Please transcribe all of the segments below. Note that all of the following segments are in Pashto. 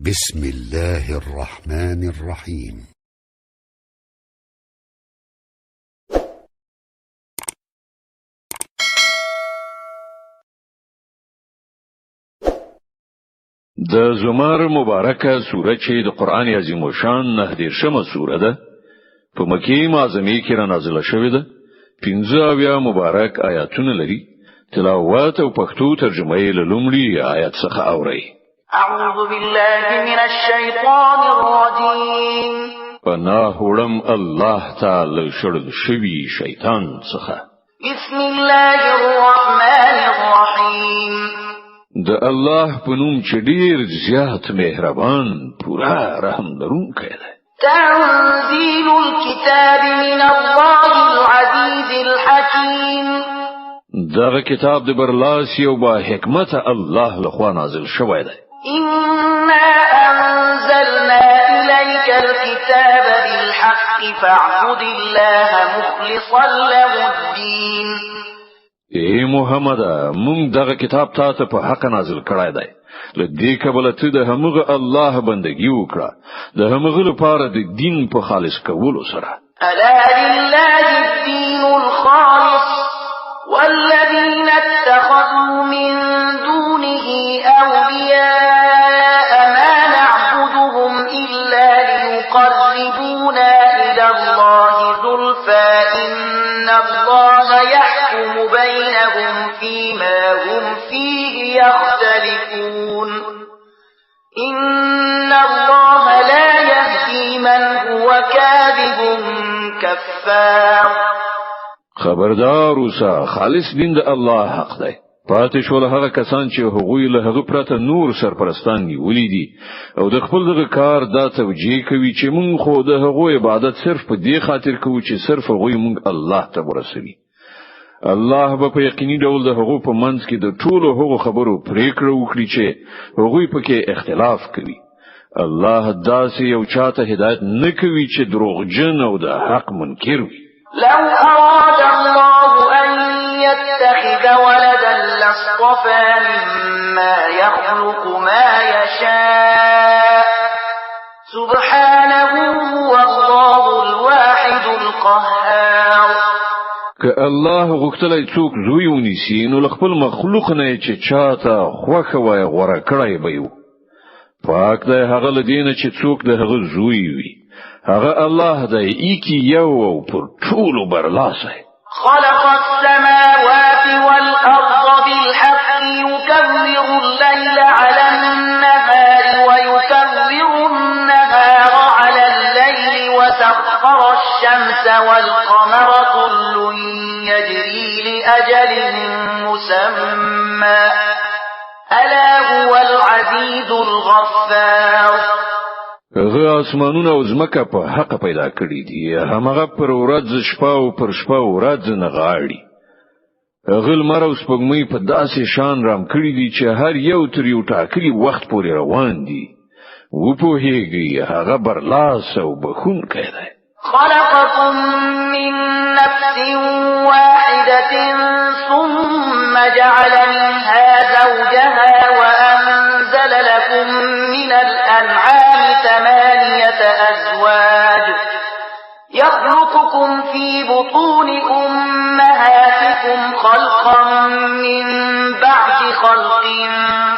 بسم الله الرحمن الرحيم. د زمر مبارکه سوره چې د قران عظیم شان 19 سوره ده په مکی معظمه کې را نازله شوې ده. 15 مبارک آیاتونه لري. تلاوت او پښتو ترجمه یې له لومړي آیت څخه اورئ. أعوذ بالله من الشيطان الرجيم. پناه وړم الله تعالی شړل شوی شیطان څخه. بسم الله الرحمن الرحيم. د الله په نوم چې ډیر زیات مهربان پورا رحم لرونکی دی. تنزيل الكتاب من الله العزيز الحكيم. دغه کتاب د برلاسی او با حکمت الله لخوا نازل شوی دی. إنا أنزلنا إليك الكتاب بالحق فاعبد الله مخلصا له الدين. ای محمد مونږ دغه کتاب ته په حق نازل کړای دی. لدې کبل ته د همغه الله بندگی وکړه د همغه لپاره د دین په خالص کولو سره. ألا لله الدين الخالص والذين اتخذوا من دونه أولياء ما نعبدهم إلا ليقربونا إلى الله زلفى إن الله يحكم بينهم فيما هم فيه يختلفون إن الله لا يهدي من هو كاذب كفار. خبردار اوسه خالص دین د الله حق دی. پاتې شول هغه کسان چې هغوی له هغه پرته نور سرپرستان نیولې دي او د خپل دغه کار دا توجیه کوي چې مونږ خو د هغوی عبادت صرف په دې خاطر کوو چې صرف هغوی مونږ الله ته ورسوي. الله به په یقیني ډول د هغو په منځ کې د ټولو هغو خبرو پریکړه وکړي چې هغوی پکې اختلاف کوي. الله داسې یو چاته هدایت نه کوي چې دروغجن او د حق منکر وي. لو أراد الله أن يتخذ ولدا لاصطفى مما يخلق ما يشاء سبحانه هو الله الواحد القهار. که الله غوښتلای څوک زوی ونیسي نو خپل مخلوق نه چې چاته خوخه وای غوړه کړای به یو. پاک دی هغه لدینه چې څوک د هغه زوی وي. هغه الله دی ایکی یو او پر ټولو برلاسه. خلق السماوات والأرض بالحق يكبر الليل على النهار ويكبر النهار على الليل وسخر الشمس والقمر كل يجري لأجل مسمى ألا هو العزيز الغفار. هغه اسمانونه او زمکه په حق پیدا کړی دي. همغه پر ورځ شپه او پر شپه ورځ نه غاړي. هغه لمر او سپوږمۍ په داسې شان رام کړی دي چې هر یو تر یو ټاکلي وخت پورې روان دي. و په هیږي هغه برلاس او بخونکی دی. خلقكم من نفس واحدة ثم جعل منها زوجها وأنزل لكم من الأنعام 8 أزواج يخلقكم في بطون أمهاتكم خلقا من بعد خلق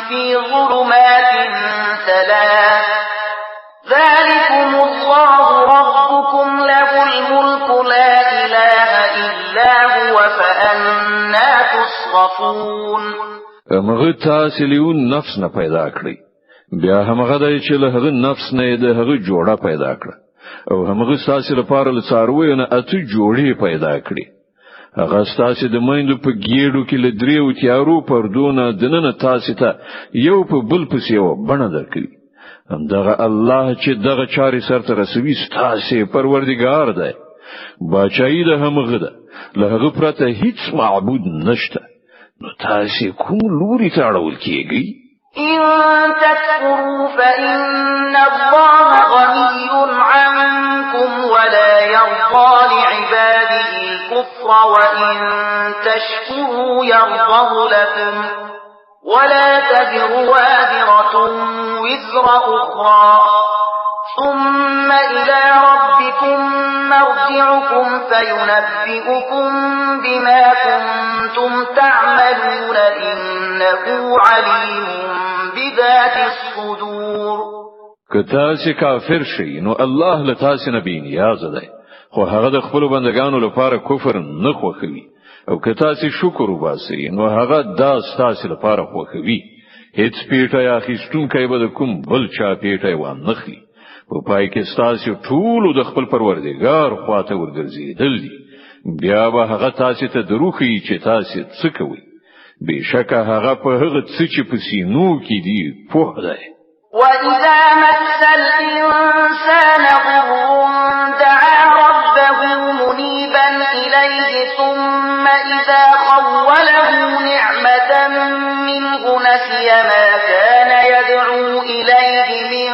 في ظلمات 3 ذلكم الله ربكم له الملك لا إله إلا هو فأنا تصرفون. هغه تاسو له نفس نه پیدا کړی. بیا هغه د چې له هغه نفس نه د هغه جوړه پیدا کړ او هغه تاسو لپاره له څاروي نه اته جوړې پیدا کړې. هغه تاسو د مایندو په ګیړو کې له دریو تیارو پردونه دننه تاسو ته یو په بل پسې یو بڼه درکړي. همدغه الله چې دغه چاري سرته رسوي تاسو پروردگار دی. بچای د همغه ده له هغه پرته هیڅ معبود نشته. نو تاسو کوم لوري ته اړول کیږي؟ إن تكفروا فإن الله غني عنكم ولا يرضى لعباده الكفر وإن تشكروا يرضه لكم ولا تزر وازرة وزر أخرى ثم إلى ربكم مرجعكم فينبئكم بما كنتم تعملون إنه عليم بذات الصدور. که تاسو کافر شئ نو الله له تاسو نه بی نیاز دی، خو هغه د خپل بندگانو لپاره کفر نه خوښوي، او که تاسو شکر وباسئ نو هغه دا تاسو لپاره خوښوي. هیڅ پیټه یا خستونکی به د کوم بل چا پیټه وان نخلي. په پای کې تاسو ټول د خپل پروردګار خواته ورګرځیدل دي، بیا به هغه تاسو ته دروخي چې تاسو څه کوئ. بشکه هغه په هغه څه چې په سینو کې دی پوه دی. وَإِذَا مَسَّ الْإِنسَانَ ضُرٌّ دَعَا رَبَّهُ مُنِيبًا إِلَيْهِ ثُمَّ إِذَا خَوَّلَهُ نِعْمَةً مِّنْهُ نَسِيَ مَا كَانَ يَدْعُو إِلَيْهِ مِن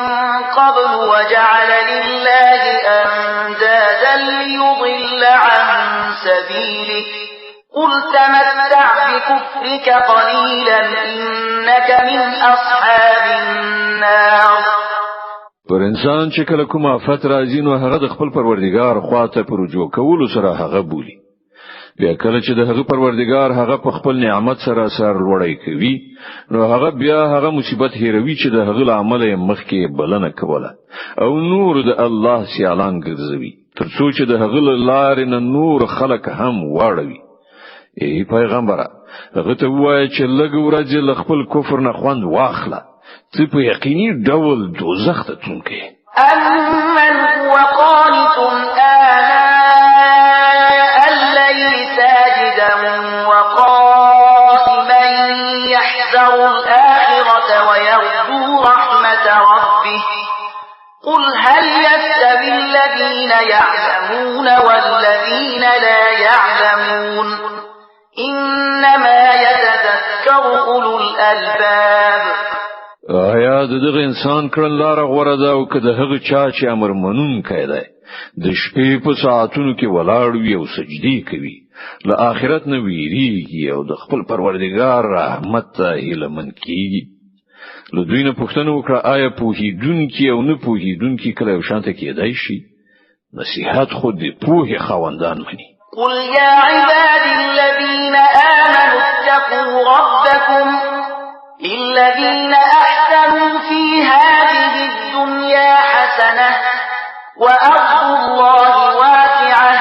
قَبْلُ وَجَعَلَ لِلَّهِ أَندَادًا لِّيُضِلَّ عَن سَبِيلِهِ. قُلْ تَمَتَّعْ بِكُفْرِكَ قَلِيلًا إِنَّكَ مِنْ أَصْحَابِ النَّارِ. پر انسان چې کله کوم آفت راځي نو هغه د خپل پروردګار خواته پر رجوع کولو سره هغه بولی. بیا کله چې د هغه پروردګار هغه په خپل نعمت سره سر لوړی کوي نو هغه بیا هغه مصیبت هیروي چې د هغه عمل مخکې بلنه کوله او نور د الله سیالان ګرځوي ترڅو چې د هغه لارې نه نور خلک هم واړوي. ای پیغمبره هغه ته وایي چې لږ ورځې له خپل کفر نه خوند واخله، ته په یقیني ډول دوزخ ته تلونکی. أَمَّنْ هُوَ قَانِتٌ آنَاءَ اللَّيْلِ سَاجِدًا وَقَائِمًا يَحْذَرُ الْآخِرَةَ وَيَرْجُو رَحْمَةَ رَبِّهِ. قُلْ هَلْ يَسْتَوِي الَّذِينَ يَعْلَمُونَ وَالَّذِينَ لَا يَعْلَمُونَ إِنَّمَا يَتَذَكَّرُ أُولُو الْأَلْبَابِ. آیا دغه انسان کړن لار غوړه ده او که د هغه چا چې امر منونکی دی د شپې په ساعتونو کې ولاړ وي او سجدي کوي، له آخرت نه ویریږي او د خپل پروردګار رحمت ته هیله من کیږي. له دوی نه پوښتنه وکړه آیا پوهیدونکي او نه پوهیدونکي کله یو شانته کېدای شي؟ نصیحت خود د پوهې خاوندان مني. قل يا عبادي الذين آمنوا اتقوا ربكم للذين أحسنوا في هذه الدنيا حسنة وأرض الله واسعة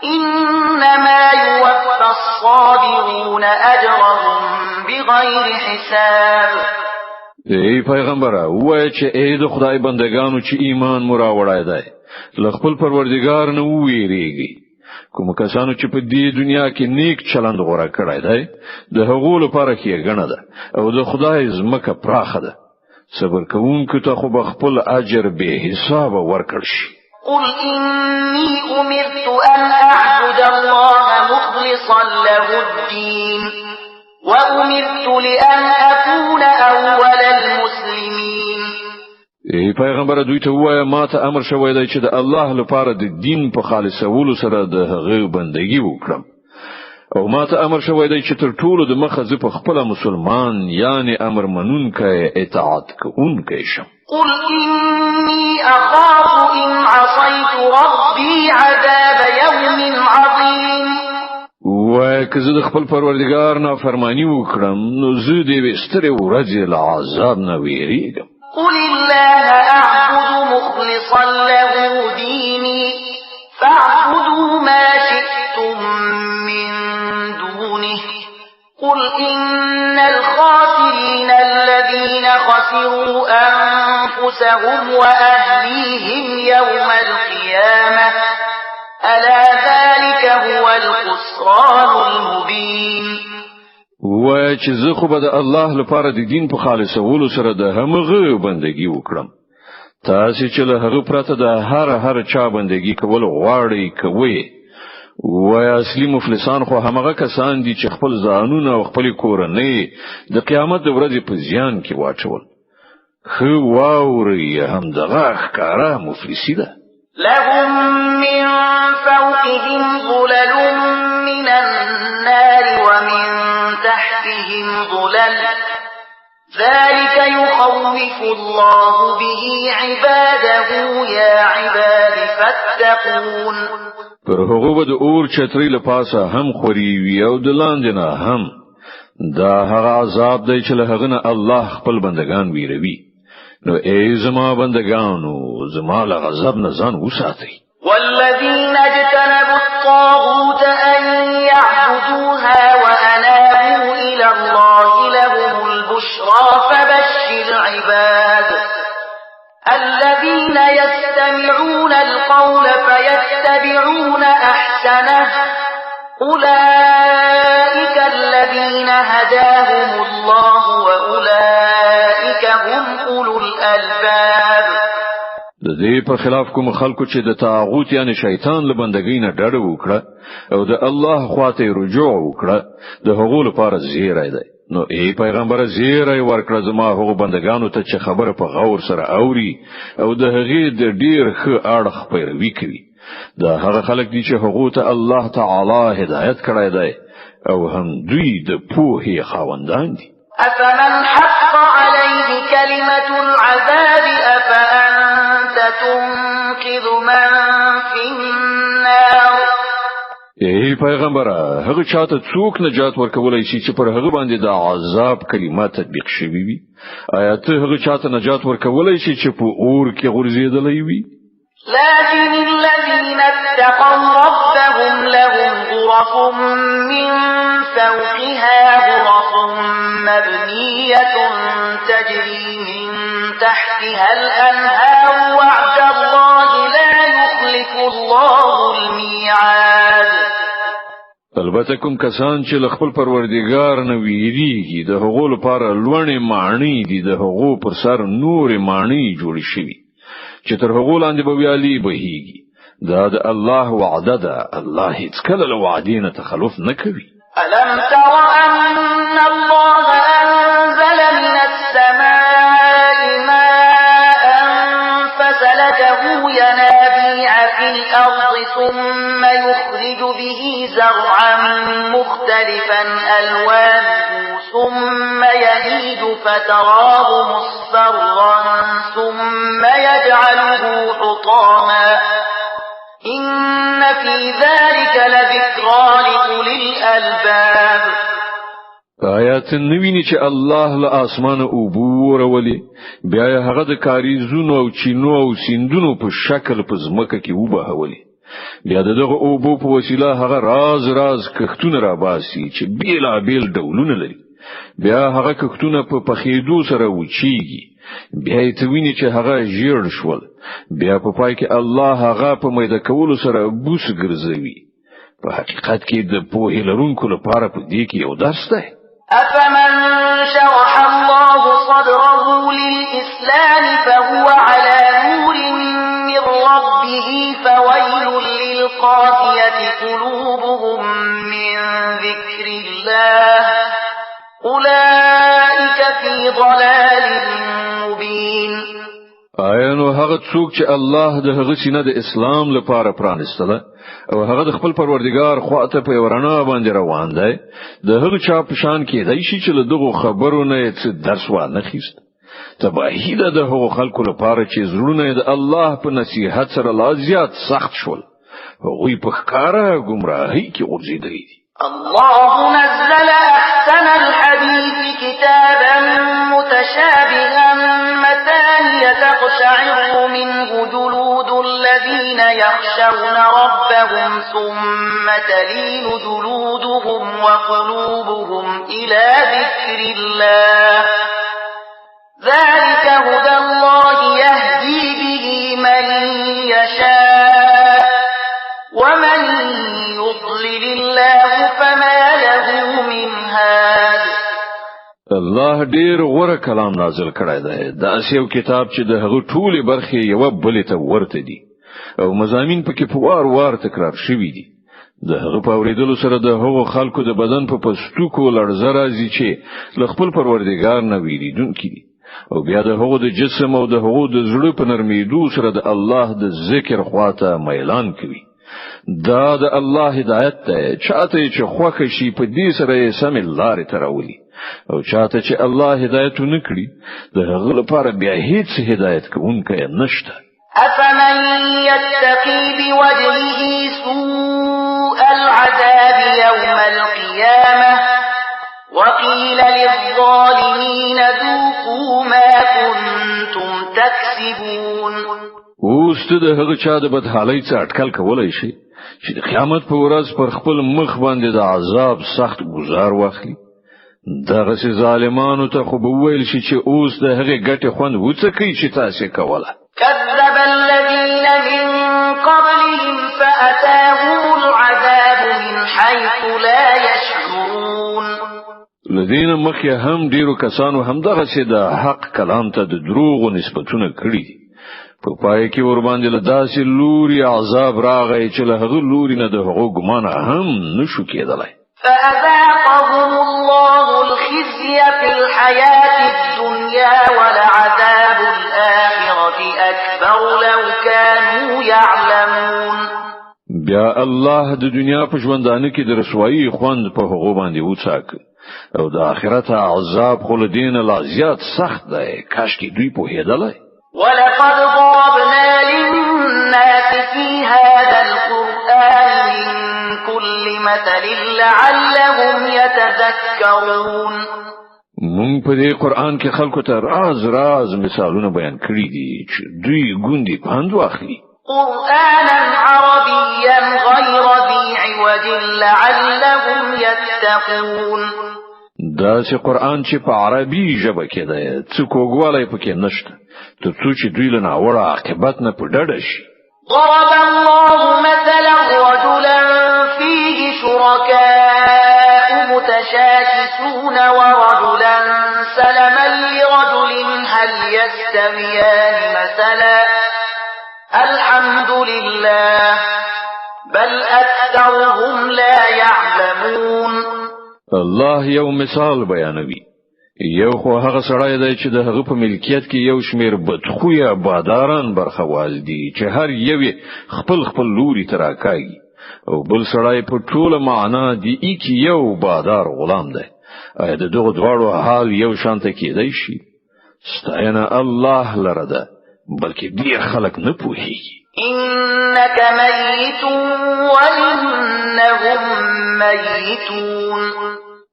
إنما يوفى الصابرون أجرهم بغير حساب. ای پیغمبره وایي چې ای د خدای بندگانو چې ایمان مو راوړای دی له خپل پروردګار نه وویریږي. کوم کسانو چې په دې دنیا کې نیک چلند غوړه کړی دی د هغو لپاره ښېګڼه ده او د خدای ځمکه پراخه ده. صبر کوونکو ته خو به خپل اجر به حساب ورکړ شي. قل إني أمرت أن أعبد الله مخلصا له الدين وأمرت لأن أكون أول المسلمين. ای پیغمبر دوی ته وایه ما ته امر شوی دی چې د الله لپاره د دین په خالصولو سره د هغه بندگی وکړم، او ما ته امر شوی دی چې تر ټولو د مخه زه په خپل مسلمان یعنی امر منونکی اطاعت کوونکی شم. قل إني أخاف إن عصيت ربي عذاب يوم عظيم. وای که زه د خپل پروردګار نافرمانی وکړم نو زه د یوې سترې ورځې له عذاب نه ویریږم. قل الله أعبد مخلصا له ديني فاعبدوا ما شئتم من دونه. قل إن الخاسرين الذين خسروا أنفسهم وأهليهم يوم القيامة ألا ذلك هو الخسران المبين. وای چې زه خو به د الله لپاره د دین په خالصولو سره د همغه بندگی وکړم. تاسو چې له هغه پرته د هر چا بندگی کول غواړئ کوئ. وای اصلي مفلسان خو همغه کسان دي چې خپل ځانونه او خپل کورنۍ د قیامت د ورځې په زیان کې واچول. خو واوري هم دغه ښکارا مفلسی ده. لهم من فوقهم ظلل من النار ومن تحتهم ظلل ذلك يخوف الله به عباده يا عباد فاتقون. پر هغه به د اور چتري له پاسه هم خوري وي او د لاندې نه هم. دا هغه عذاب دی چې له هغه نه الله خپل بندگان ویروي. نو ای زما بندگانو زما له غضب نه ځان وساتئ. والذين اجتنبوا الطاغوت أن يعبدوها وأنابوا إلى الله لهم البشرى فبشر عباد الذين يستمعون القول فيتبعون أحسنه أولئك الذين هداهم الله وأولئك هم أولو الألباب. د دې په خلاف کوم خلکو چې د طاغوت یعنی شیطان له بندګۍ نه ډډه وکړه او د الله خواته رجوع وکړه د هغو لپاره زیری دی. نو ای پیغمبر زیری ورکړه زما هغو بندگانو ته چې خبره په غور سره اوري او د هغې د ډیر ښه اړخ پیروي کوي. دا هغه خلک دي چې هغو ته الله تعالی هدایت کړی دی او هم دوی د پوهې خاوندان دي. أفمن حق عليه كلمة العذاب أفأنت تنقذ من في النار. ای پیغمبر هغه چاته څوک نجات ورکولای شي چې پر هغه باندې د عذاب کلمات تطبیق شوي وي؟ آیا ته هغه چاته نجات ورکولای شي چې په اور کې غورځېدلی وي؟ لكن الذين اتقوا ربهم لهم غرف من فوقها غرف مبنية تجري من تحتها الأنهار وعد الله لا يخلف الله الميعاد. البته کوم کسان چې خپل پروردګار نه ویریږي د هغو لپاره لوړې معنی دي د هغو پر سر نور معنی جوړ شوي چې تر هغو لاندې به ویالي بهيږي. دا د الله وعده ده. الله هیڅ کله له وعدې نه تخلف نه کوي. ألم تر أن الله أنزل من السماء ماء فسلكه ينابيع في الأرض ثم يخرج به زرعا مختلفا ألوانه ثم يهيج فتراه مصفرا ثم يجعله حطاما إن في ذلك لذكرى لأولي الألباب. آیات نویني چې الله له اسمانه اوبو ورولي بیا هغه د کاریزونو او چینو او سیندونو په شکل په ځمکه کې وبهولي. بیا دغه اوبو په وسیله هغه راز کښتونه را باسي چې بیل ډولونه لري. بیا هغه کښتونه په پخېدو سره وچیږي. بیا ته ویني چې هغه ژیړ شول. بیا په پای کې الله هغه په میده کولو سره بوس ګرځوي. په حقیقت کې د پوهې لرونکو لپاره په دې کې یو درس دی. أفمن شرح الله صدره للإسلام فهو على نور من ربه فويل للقاسية قلوبهم من ذكر الله أولئك في ضلال مبين. آیا نو هغه څوک چې الله د هغه سینه د اسلام لپاره پرانستله او هغه د خپل پروردګار خواته په ورنا باندې روان دی د هغه چا په شان کې دی چې له دغه خبرو نه څه درس وانه خيست. تباهی ده د هغو خلکو لپاره چې زړونه د الله په نصیحت سره لا زیات سخت شول. هغوی په ښکارا گمراهی کې ورزيدلي دي. الله نزل أحسن الحديث كتابا متشابها مثانية تقشعر منه جلود الذين يخشون ربهم ثم تلين جلودهم وقلوبهم إلى ذكر الله ذلك هدى الله يهدي به من يشاء ومن يضلل الله فما له من هاد. الله ډیر غوره کلام نازل کړی دی. دا یو کتاب چې د هغه ټولې برخې یو بل ته ورته دي او مضامین پکې په وار تکرار شوي دي. د هغه په اوریدلو سره د هغو خلکو د بدن په پستوکو لړزه راځي چې له خپل پروردګار نه ویریدونکي دي او بیا د هغو د جسم او د هغو د زړه په نرمیدو سره د الله د ذکر خواته میلان کوي. دا د الله هدایت ده چاته چې خوښ شي په دې سره یې سم لارې ته راولي او چاته چې الله هدایت نکړي د هغه لپاره بیا هیڅ هدایت کوونکی نشته. أفمن يتقي بوجهه سوء العذاب يوم القيامة وقيل للظالمين ذوقوا ما كنتم تكسبون. اوس ته د هغه چا د بدحالۍ څخه اټکل کولای شي چې د قیامت په ورځ پر خپل مخ باندې د عذاب سخت گزار واخلي. دغه سي ظالمانو ته خو به ویل شي چې اوس د هغه ګټه خوند وڅکي چې تاسو کوله. كذب الذين من قبلهم فأتاهم العذاب من حيث لا يشعرون. الذين مخي هم ډیرو کسانو هم دغه سي د حق کلام ته د دروغ نسبتونه کړی. په پای کې ور باندې له داسې لوري عذاب راغی چې له هغه لوري نه د هغو ګمان هم نشو کېدلای. فأذاقهم الله الخزي في الحياة الدنيا ولعذاب الآخرة أكبر لو كانوا يعلمون. بیا الله د دنیا په ژوندانه کې د رسوایی خوند په هغه باندې وڅاک او د آخرت عذاب خو له دین لا زیات سخت دی کاش کې دوی په هیدلای. ولقد ضربنا للناس في هذا القرآن من كل مثل لعلهم يتذكرون. مونږ په دې قرآن کې خلکو ته راز مثالونه بیان کړی دي چې دوی ګوندې پند واخلي. قرآنا عربيا غير ذي عوج لعلهم يتقون. دا چې قرآن چې په عربي ژبه کې دی څه کوګوالی پکې نشته ترڅو چې دوی له ناوړه عاقبت نه په ډډه شي. ضرب الله مثلا رجلا فيه شركاء متشاكسون ورجلا سلما لرجل هل يستويان مثلا الحمد لله بل أكثرهم لا يعلمون. الله یو مثال بیانوي. یو خو هغه سړی دی چې د هغه په ملکیت کې یو شمیر بدخویه باداران برخوال دي چې هر یو خپل لوري تراکاږي او بل سړی په ټوله معنا دی چې یو بادار غلام دی. اې د دغه دواړو حال یو شانته کېدای شي؟ ستاینه الله لره ده بلکې ډیر خلک نه پوهیږي. إنك ميت وإنهم ميتون.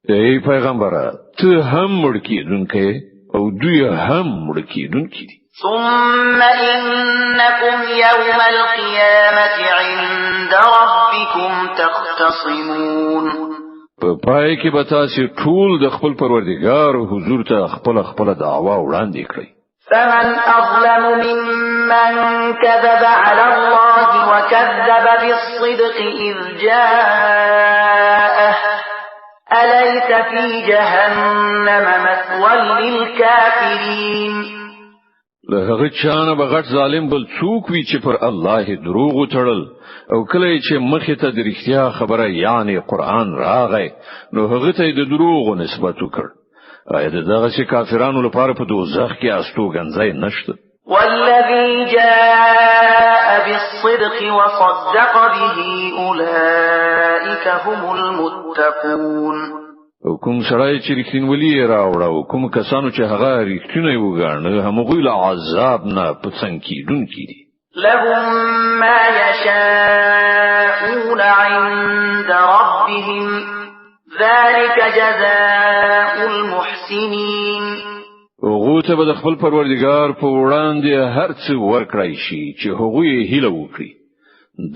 ای پیغمبره ته هم مړ کیدونکې او دوی هم مړ کیدونکې دي. ثم إنكم يوم القيامة عند ربكم تختصمون. په پای کې به تاسو ټول د خپل پروردګار حضور ته خپل دعوا وړاندې کړئ. فمن أظلم ممن كذب على الله وكذب بالصدق إذ جاءه أليس في جهنم مثوى للكافرين. له هغه چانه بغټ ظالم بل څوک وی چې پر الله دروغ وتړل او کله چې مخه ته د رښتیا خبره یعنی قرآن راغی نو هغه ته د دروغ نسبت وکړ. آیا دغه چې کافرانو لپاره په دوزخ کې استوګنځای نشته؟ والذي جاء بالصدق وصدق به أولئك هم المتقون. کوم سړی چې رښتینولي راوړ او کوم کسانو چې هغه رښتینی وګڼل هغوی له عذاب نه په څنګه کېدونکي دي. لهم ما يشاءون عند ربهم ذلك جزاء المحسنين. غوته به د خپل پروردګار په وړاندې هر څه ورکړای شي چې هغوی هیله وکړي.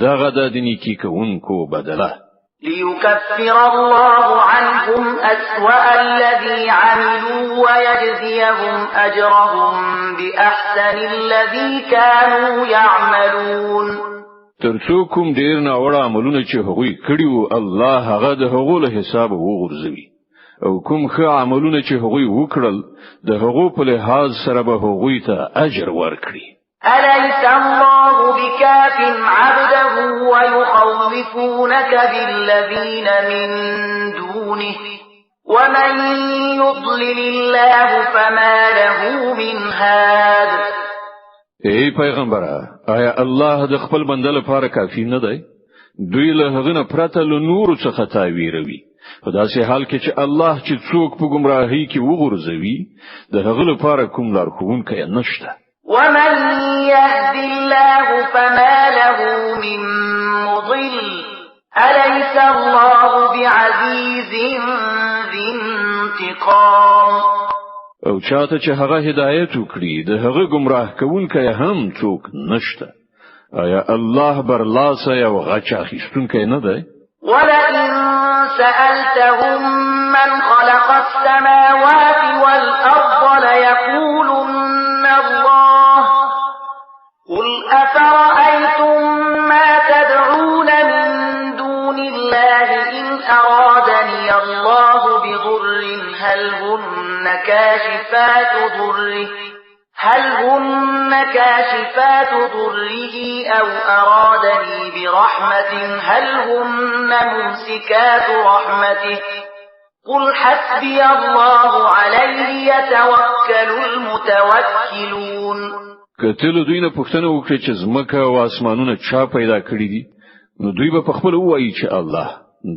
دغه د نیکی کوونکو بدله. ليكفر الله عنهم أسوأ الذي عملوا ويجزيهم أجرهم بأحسن الذي كانوا يعملون. ترڅو کوم ډیر ناوړه عملونه چې هغوی کړیو الله هغه د هغو له حساب وغورځوي او کوم ښه عملونه چې هغوی وکړل د هغو په لحاظ سره به هغوی ته اجر ورکړي. أليس الله بكاف عبده ويخوفونك بالذين من دونه ومن يضلل الله فما له من هاد. ای پیغمبره آیا الله د خپل بنده لپاره کافی نه دی؟ دوی له هغه نه پرته له نور څخه تاویروي په داسې حال کې چې الله چې څوک په گمراهۍ کې وغورځوي د هغه لپاره کوم لارښوونکی نشته. ومن يهد الله فما له من مضل أليس الله بعزيز ذي انتقام. او چاته چې هغه هدایت وکړي د هغه گمراه کوونکی هم څوک نشته. آیا الله برلاسه او غچ اخیستونکی نه دی؟ ولئن سألتهم من خلق السماوات والأرض ليقولن الله قل أفرأيتم ما تدعون من دون الله إن أرادني الله بضر هل هن كاشفات ضره أو أرادني برحمة هل هن ممسكات رحمته قل حسبي الله عليه يتوكل المتوكلون. کتل دوی نه پوښتنه وکړي چې زمکه او اسمانونه چا پیدا کړی دي نو دوی به خپل وایي چې الله.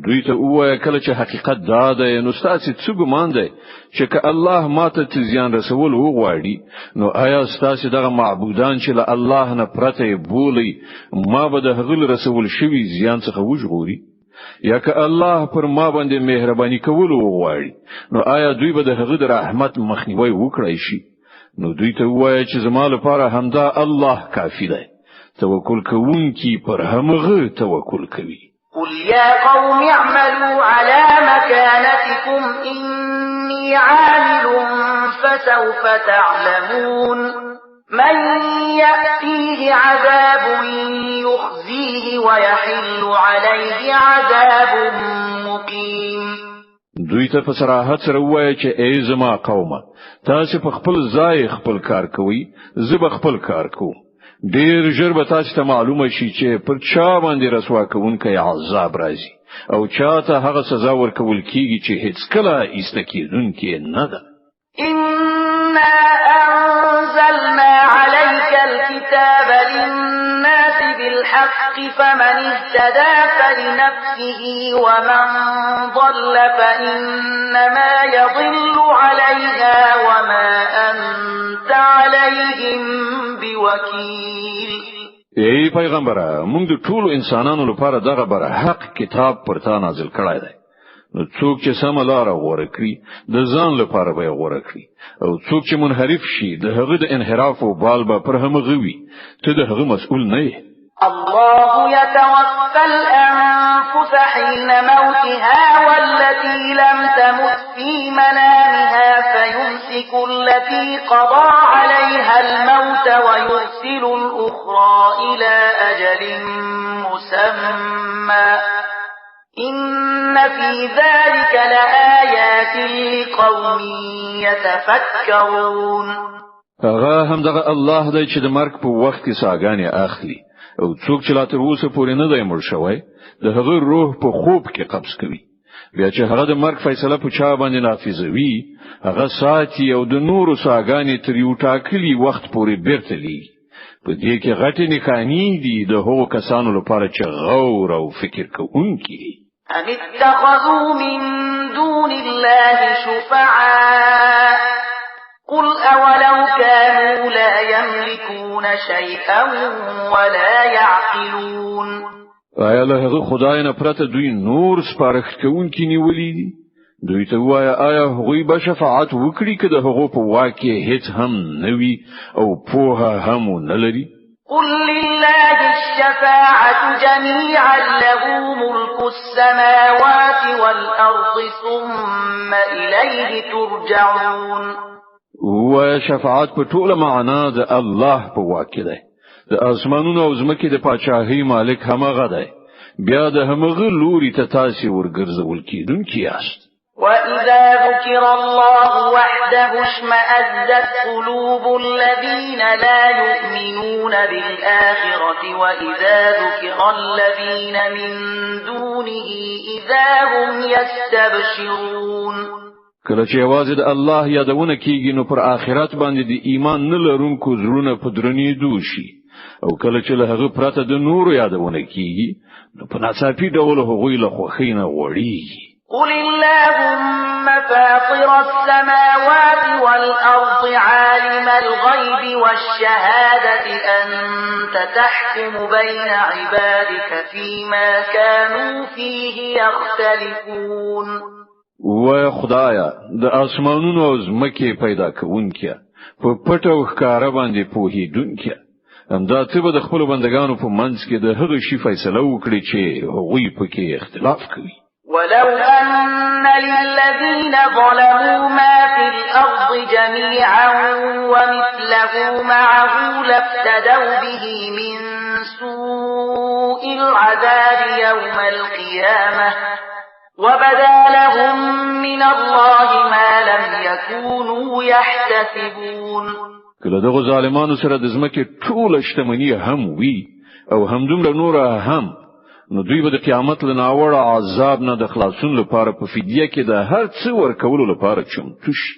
دوی ته وایي کله چې حقیقت دا ده نو ستاسو څه ګمان دی چې که الله ماته تزیان رسول وغواړي نو آیا ستاسو دغه معبودان چې له الله نه پرته بولی ما به د هغه رسول شوی زیان څخه وژغوري یا که الله پر ما باندې مهرباني کول وغواړي نو آیا دوی به د هغه د رحمت مخنیوي وکړي شي؟ نو دوی ته وایي چې زما لپاره همدا الله کافی دی. توکل کوونکی پر همغه توکل کوي. قل يا قوم اعملوا على مكانتكم إني عامل فسوف تعلمون من يأتيه عذاب يخزيه ويحل عليه عذاب مقيم. دوی ته په صراحت سره وایي چې ای زما قومه تاسو په خپل ځای خپل کار کوئ زه به خپل کار کوم. ډیر ژر به تاسو ته معلومه شي چې پر چا باندې رسوا کوونکی عذاب راځي او چاته هغه سزا ورکول کیږي چې هیڅ کله ایسته کیدونکې نه ده. إنا أنزلنا عليك الكتاب للناس بالحق فمن اهتدى فلنفسه ومن ضل فإنما يضل عليها وما أنت عليهم بوكيل. ای پیغمبره موږ د ټولو انسانانو لپاره دغه بره حق کتاب پر تا نازل کړی دی. نو څوک چې سم لار غوړه کړی د ځان لپاره به غوړه کړی او څوک چې منحرف شي د هغه د انحراف او بال به پر همغه وي. ته د هغه مسؤل نه یې. الله يتوفى الأنفس حين موتها والتي لم تمت في منامها فيمسك التي قضى عليها الموت ويرسل الأخرى إلى أجل مسمى إن في ذلك لآيات لقوم يتفكرون. هغه هم دغه الله دی چې د مرګ په وخت کې ساګانې اخلي او څوک چې لا تر اوسه پورې نه دی مړ شوی د هغه روح په خوب کې قبض کوي. بیا چې هغه د مرګ فیصله په چا باندې نافذوي هغه ساتي او د نورو ساګانې تر یو ټاکلي وخت پورې بیرته لیږي. په دې کې غټې نښانې دي د هغو کسانو لپاره چې غور او فکر کوونکي دي. أم اتخذوا من دون الله شفعاء قل أولو كانوا لا يملكون شيئا ولا يعقلون. آیا له هغه خدای نه پرته دوی نور سپارښت کوونکي نیولې دي؟ دوی ته وایي آیا هغوی به شفاعت وکړي که د هغو په واک کې هیڅ هم نه وي او پوهه هم نه لري؟ قل لله الشفاعة جميعا له ملك السماوات والأرض ثم إليه ترجعون. و شفاعت په ټوله معنا د الله په واک کې دی. د اسمانونو او زمکې د پاچاهۍ مالک همغه دی. بیا د همغه لوري ته تاسو ورګرځول کیدونکي یاست. وَإِذَا ذُكِرَ اللَّهُ وَحْدَهُ اشْمَأَزَّتْ قُلُوبُ الَّذِينَ لَا يُؤْمِنُونَ بِالْآخِرَةِ وَإِذَا ذُكِرَ الَّذِينَ مِن دُونِهِ إِذَا هُمْ يَسْتَبْشِرُونَ. کله چې یوازې د الله یادونه کیږي نو پر آخرت باندې د ایمان نه لرونکو زړونه په درنېدو شي او کله چې له هغه پرته د نور یادونه کیږي نو په ناڅاپي ډول هغوی له خوښۍ نه وړيږي. قل اللهم فاطر السماوات والأرض عالم الغيب والشهادة أنت تحكم بين عبادك فيما كانوا فيه يختلفون. و خدایا د اسمانونو او زمکه پیدا کوونکې په پټو ښکارا باندې پوهیدونکې همدا ته به د خپل بندگانو په منځ کې د هغه شی فیصله وکړي چې هغوی پکې اختلاف کوي. ولو أن للذين ظلموا ما في الأرض جميعا ومثله معه لافتدوا به من سوء العذاب يوم القيامة وبدا لهم من الله ما لم يكونوا يحتسبون. کله دغه ظالمانو سره د ځمکې ټول شتمنۍ هم وي او هم دومره نور هم نو دوی به د قیامت له ناوړه عذاب نه د خلاصون لپاره په فدیه کې د هر څه ورکولو لپاره چمتو شي.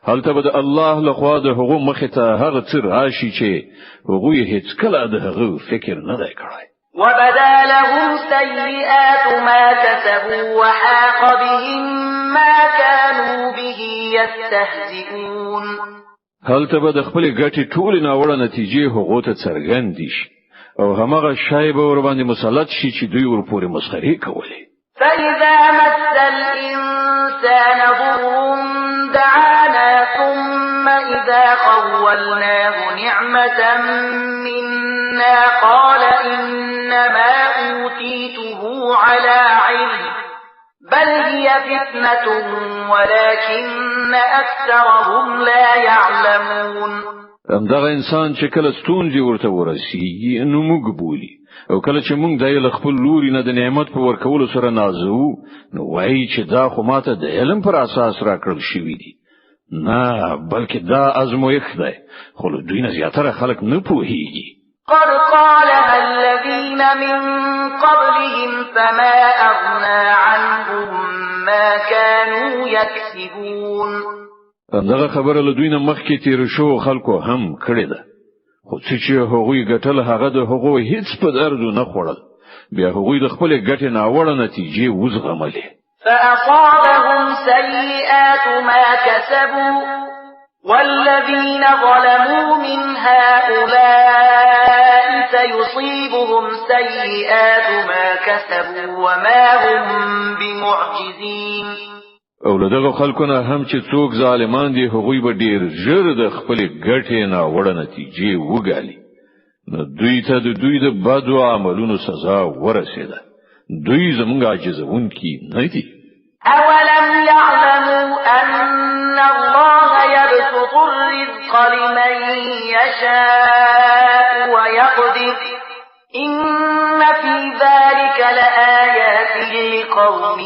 هلته به د الله له خوا د هغو مخې ته هغه څه راشي چې هغوی هیڅ کله د هغه فکر نه دی کړی. وبدا لهم سيئات ما كسبوا وحاق بهم ما كانوا به يستهزئون. هلته به د خپل ګټې ټول ناوړه نتیجې هغو ته څرګندې شي او همغه شای به ور باندې مسلط شي چې دوی ورپورې مسخري کولې. فإذا مس الإنسان ضر دعانا ثم إذا خولناه نعمة منا قال إنما أوتيته على علم بل هي فتنة ولكن أكثرهم لا يعلمون. همدغه انسان چې کله ستونزې ورته ورسیږي نو موږ بولي او کله چې موږ د خپل لوري نه د نعمت په ورکولو سره نازو نو وایي چې دا خو ماته د علم پر اساس راکړل شوی دی. نه بلکې دا ازمویښت دی خو له دوی نه زیاتره خلک نه پوهیږي. قد قالها الذين من قبلهم فما أغنى عنهم ما كانوا يكسبون. دغه خبره له دوی نه مخکې تیر شو خلکو هم کړی ده خو چې هغوی ګټل هغه د هغوی هیڅ په درد نه خوړل بیا هغوی د خپل ګټې ناوړه نتیجې وزغملې. فأصابهم سيئات ما كسبوا والذين ظلموا من هؤلاء سيصيبهم سيئات ما كسبوا وما هم بمعجزين. او له دغه خلکونه هم چې څوک ظالمان دي هغوی به ډیر ژر د خپل ګټې ناوړه نتیجې وګالي. نو دوی ته د دوی د بدو عملونو سزا ورسېده. دوی زموږ عاجزونکي نه دي. أولم يعلموا أن الله يبسط الرزق لمن يشاء ويقدر إن في ذلك لآيات لقوم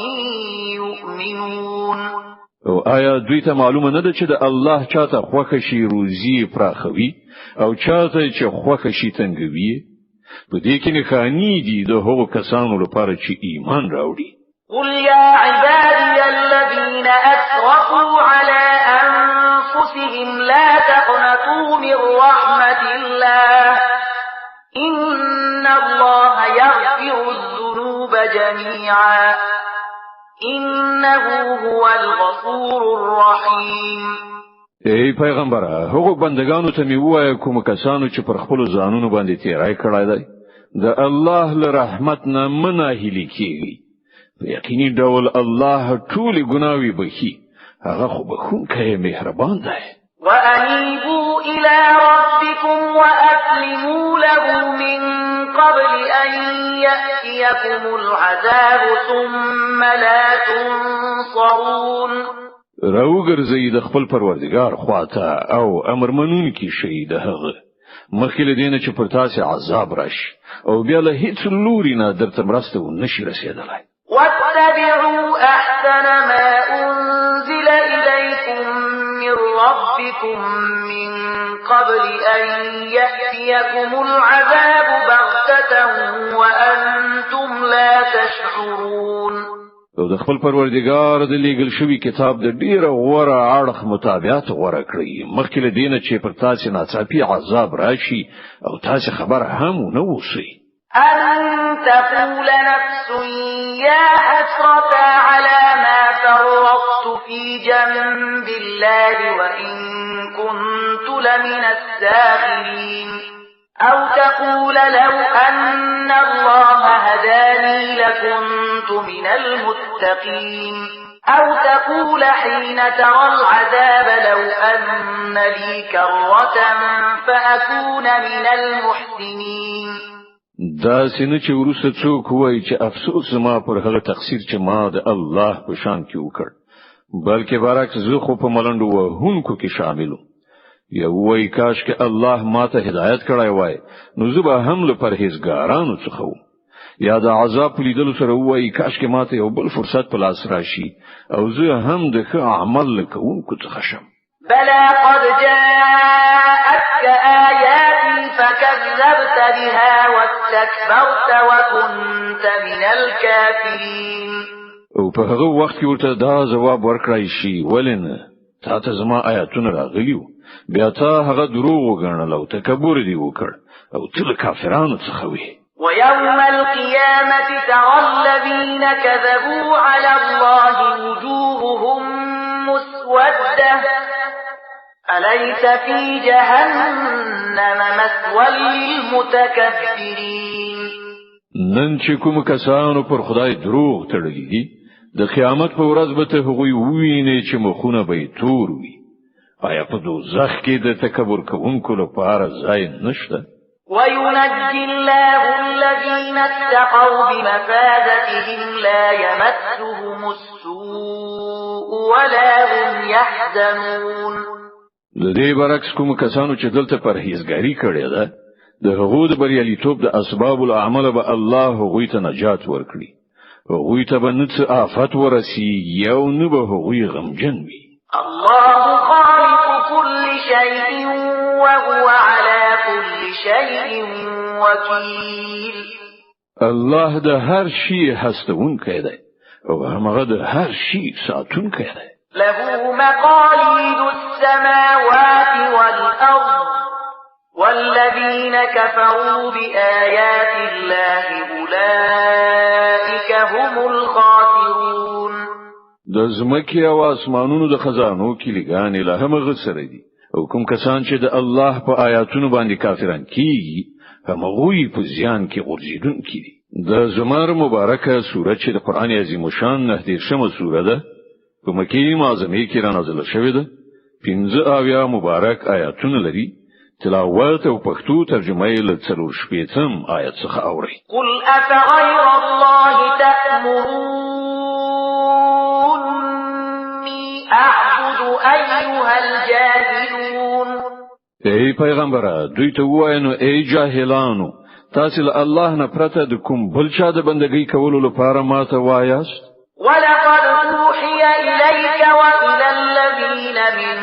يؤمنون. او آیا دوی ته معلومه نه ده چې د الله چاته خوښ شي روزي پراخوي او چاته چې خوښ شي تنګوي؟ په دې کې نښانې دي د هغو کسانو لپاره چې ایمان راوړي. قل يا عبادي الذين أسرفوا على أنفسهم لا تقنطوا من رحمة الله إن الله يغفر الذنوب جميعا إنه هو الغفور الرحيم. ای پیغمبر هغه بندگانو ته میوای کوم کسانو چې پر خپل ځانونو باندې تیرای کړای دی د الله له رحمت نه مناهلی کیږي. یقیني ډول الله ټول ګناوي بخي هغه خو بخونکی مهربان دی. وأنيبوا إلى ربكم وأسلموا له من قبل أن يأتيكم العذاب ثم لا تنصرون. راوګرځئ د خپل پروردگار خواته او امر منونکي شي د هغه مخکې له دې نه چې پر تاسو عذاب راشي او بیا له هیڅ لوري نه درته مرسته ونشي رسیدلای. واتبعوا أحسن ما أنزل إليكم من ربكم من قبل أن يأتيكم العذاب بغتة وأنتم لا تشعرون. او د خپل پروردگار د لیږل شوی کتاب د ډیره غوره اړخ مطابقت غوره کړی مخکې له دې نه چې پر تاسو ناڅاپي عذاب راشي او تاسو خبر هم نه وشي. أن تقول نفس يا حسرة على ما فرطت في جنب الله وإن كنت لمن الساخرين أو تقول لو أن الله هداني لكنت من المتقين أو تقول حين ترى العذاب لو أن لي كرة فأكون من المحسنين. دا سینه چې ورسته څوک وایي چې افسوس ما پر هغه تقصیر چې ما د الله په شان کې وکړ بلکې برعکس زه خو په ملنډو وهونکو کې شاملو یا وایي کاش کې الله ما ته هدایت کړی وای نو زه به هم له پرهیزګارانو څخه وم یا د عذاب لیدلو سره وایي کاش کې ما ته یو بل فرصت په لاس راشي او زه هم د ښه عمل کوونکو څخه شم. بلى قد جاءتك آياتي فكذبت بها واستكبرت وكنت من الكافرين. او په هغه وخت کې ورته دا جواب ورکړای شي ولنه تا ته زما آیاتونه راغلیو بیا ته هغه دروغ وګڼل او تکبر دی وکړ او ته کافرانو څخه وې. ويوم القيامة ترى الذين كذبوا على الله وجوههم مسودة أليس في جهنم مثوى للمتكبرين. نن چې کوم کسانو پر خدای دروغ تړلي دي د قیامت په ورځ به ته هغوی وویني چې مخونه به تور وي. آیا په دوزخ کې د تکبر کوونکو لپاره ځای نشته؟ وينجي الله الذين اتقوا بمفازتهم لا يمسهم السوء ولا هم يحزنون. د دې برعکس کوم کسانو چې دلته پرهیزګاری کړې ده د هغو د بریالیتوب د اسباب الاعمال به الله هغوی ته نجات ورکړي هغوی ته به نڅ آفت ورسی یو نه به هغوی غمجن وي. الله خالق كل شيء وهو على كل شيء وكيل. الله د هر شي هستونکی دی او هغه د هر شي ساتونکی دی. له مقاليد السماوات والأرض والذين كفروا بآيات الله أولئك هم الخاسرون. د زمکه او اسمانونو د خزانو کلیګانې له همغه سره دي او کوم کسان چې د الله په آیاتونو باندې کافران کیږي همغوی په زیان کې غورځیدونکي دي. د زمر مبارکه سوره چې د قران عظیم شان 19 سوره ده په مکه معظمه کې را نازله شوې ده 15 مبارک آیاتونه لري. تلاوت او پښتو ترجمه یې له 4 آیت څخه اوري. قل أفغير الله تأمروني أعبد أيها الجاهلون. ای پیغمبره دوی ته وایو ای جاهلانو تاسو له الله نه پرته د کوم بل چا د بندګۍ کولو لپاره ماته وایاست. ولقد أوحي إليك وإلى الذين من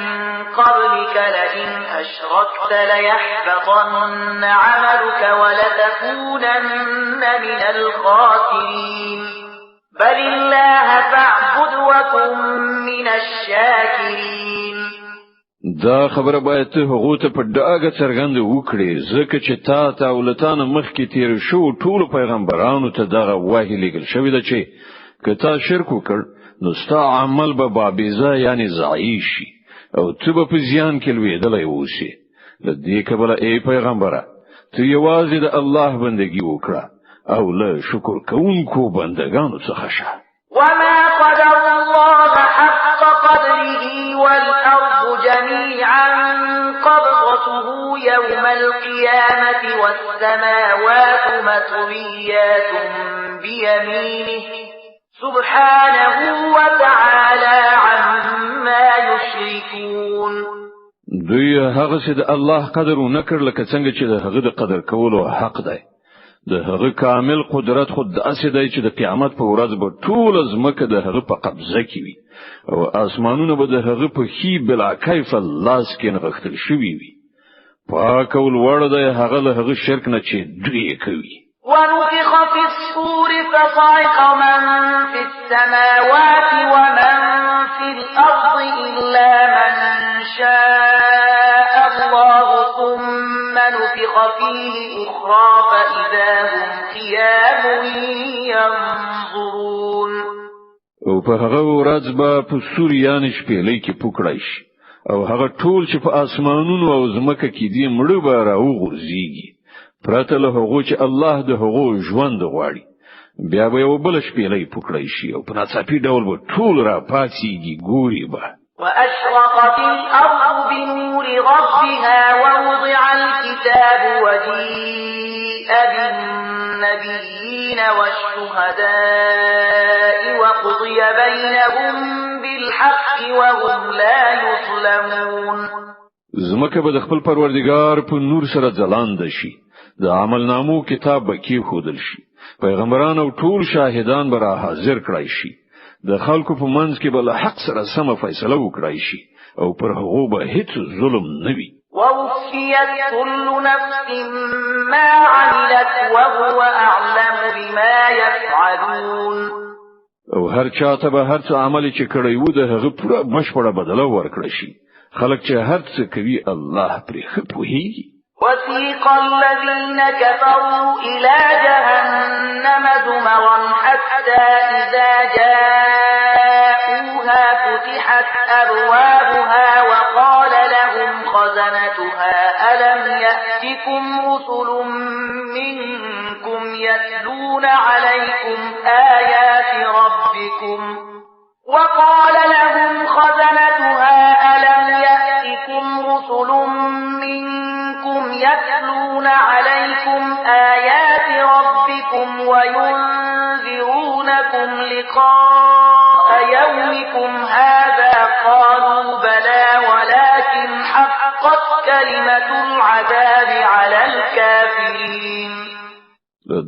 قبلك لئن أشركت ليحبطن عملك ولتكونن من الخاسرين بل الله فاعبد وكن من الشاكرين. دا خبره باید ته هغه ته په ډاګه څرګند وکړي ځکه چې تا ته ولتان مخکې تیر شو ټول پیغمبرانو ته دغه وحی لګل شوی دی چې کته شرک وکړ نو ستا عمل به بابیزه یعنی ضعیف شي او ته به په زیان کې لویدلای اوسې. د دې کبله ای پیغمبره ته یوازې د الله بندگی وکړه او له شکر کوونکو بندگانو څخه شه. وما قدر الله حق قدره والأرض جميعا قبضته يوم القيامة والسماوات مطويات بيمينه سبحانه وتعالى عما يشركون. دوی هغه چې د الله قدر ونکړ لکه څنګه چې د هغه د قدر کولو حق دی. د هغه کامل قدرت خود داسې دی چې د قیامت په ورځ به ټول ځمکه د هغه په قبضه کې وي او اسمانونه به د هغه په خي بلا کیف لاس کې نغښتل شوي وي. پاک او لوړ دی هغه له هغه شرک نه چې دوی کوي. ونفخ في الصور فصعق من في السماوات ومن في الأرض إلا من شاء الله ثم نفخ فيه أخرى فإذا هم قيام ينظرون. او په هغه ورځ به په سوریان شپېلې کې پوکړای شي او هغه ټول چې په اسمانونو او زمکه کې دي مړه به راوغورځيږي پرته له هغه چې الله د هغه ژوند غواړي بیا به یو بل شپېلې پوکړای شي او په ناڅاپي ډول به ټول را پاتېږي ګوري به. وأشرقت الأرض بنور ربها ووضع الكتاب وجيء بالنبيين والشهداء وقضي بينهم بالحق وهم لا يظلمون. زمکه به د خپل پروردگار په نور سره ځلاند شي د عمل نامو کتاب به کې خودل شي پیغمبران او ټول شاهدان به را حاضر کړای شي د خلکو په منځ کې به له حق سره سم فیصله وکړای شي او پر هغه به هیڅ ظلم نه وي. ووفيت كل نفس ما عملت وهو أعلم بما يفعلون. او هر چاته به هر څه عمل چې کړی وو د هغه پوره مشوره بدله ورکړي شي خلک چې هر څه کوي الله پرې ښه پوهیږي. وسيق الذين كفروا إلى جهنم زمرا حتى إذا جاءوها فتحت أبوابها وقال لهم خزنتها ألم يأتكم رسل منكم يتلون عليكم آيات ربكم يتلون عليكم آيات ربكم وينذرونكم لقاء يومكم هذا قالوا بلى ولكن حقت كلمة العذاب على الكافرين.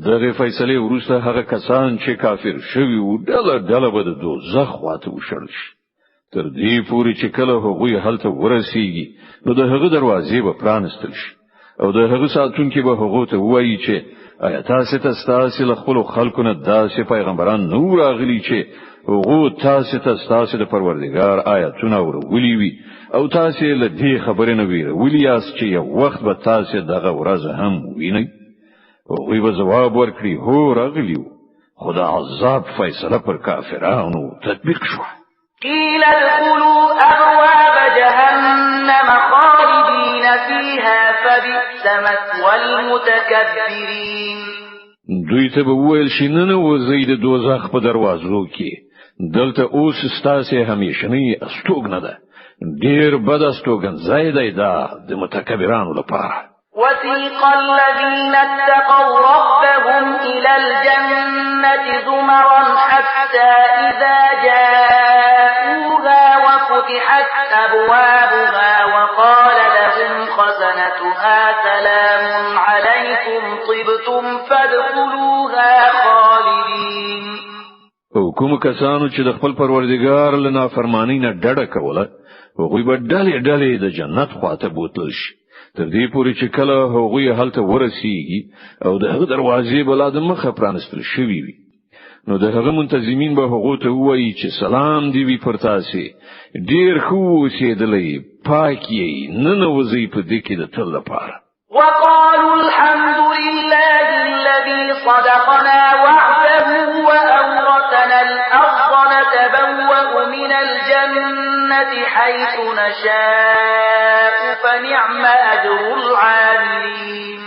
دغه فیصله ورسته هغه کسان چې کافر شوی وو ډله به د دوزخ خواته وشړل شي تر دې پورې چې کله هغوی هلته ورسیږي نو د هغه دروازې به پرانستل شي او د هغه ساتونکي به هغه ته وایي چې آیا تاسو له خپل خلکو نه داسې پیغمبران نو راغلي چې هغه تاسو د پروردګار آیاتونه ورولي وي او تاسو له دې خبرې نه ویری یاست چې یو وخت به تاسو دغه ورځ هم وینئ. وی به جواب ورکړي هو راغلیو خدا عذاب فیصله پر کافرانو تطبیق شو. قیل ادخلوا ابواب جهنم خالدین فیها فبئس مثوى المتکبرین. دوی ته به ویل شي نن وځي د دوزخ په دروازو کې دلته اوس ستاسو همیشنی استوګنه ده ډیر بد استوګن زائد ده د متکبرانو لپاره. وسيق الذين اتقوا ربهم إلى الجنة زمرا حتى إذا جاءوها وفتحت أبوابها وقال لهم خزنتها سلام عليكم طبتم فادخلوها خالدين. او کوم کسانو چې د خپل پروردګار له نافرمانی نه ډډه کوله هغوی به ډلې د جنت خواته بوتل شي تر دې پورې چې کله هغوی هلته ورسیږي او د هغه دروازې بل د مخه پرانستل شوی وي نو د هغه منتظمین به هغه ته وایي چې سلام دی وی پر تاسو ډیر خو اوسېدلې پاکي نن وځي په دې کې د تل لپاره. وقالوا الحمد لله الذي صدقنا وعده وأورثنا الأرض نتبوأ من الجنة حيث نشاء فنعم أجر العاملين.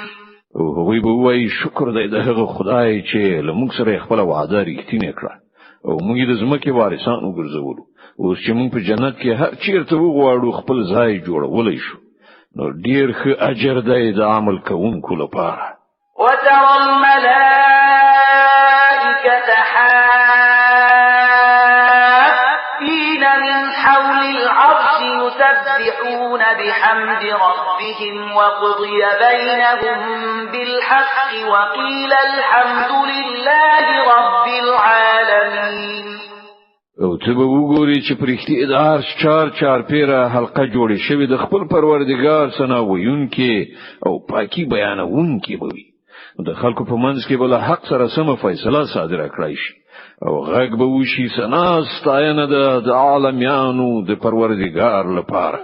هغوی به وایي شکر دی د هغه خدای چې له موږ سره خپل وعده رښتینې کړه او موږ د ځمکې وارثان وګرځولو اوس چې موږ په جنت کې هر چیرته وغواړو خپل ځای جوړولای شو نو ډیر ښه اجر دی د عمل کوونکو لپاره. وترى الملائكة حافين من حول العرش يسبحون بحمد ربهم وقضي بينهم بالحق وقيل الحمد لله رب العالمين. او ته به وګورې چې پرښتې د عرش چار پیره حلقه جوړې شوې د خپل پروردګار ثنا ویونکي او پاکي بیانونکي به وي د خلکو په منځ کې بل حق سره سم فیصله صادره کړای شي او غږ به وشي ثنا ستاینه د عالمیانو د پروردګار لپاره.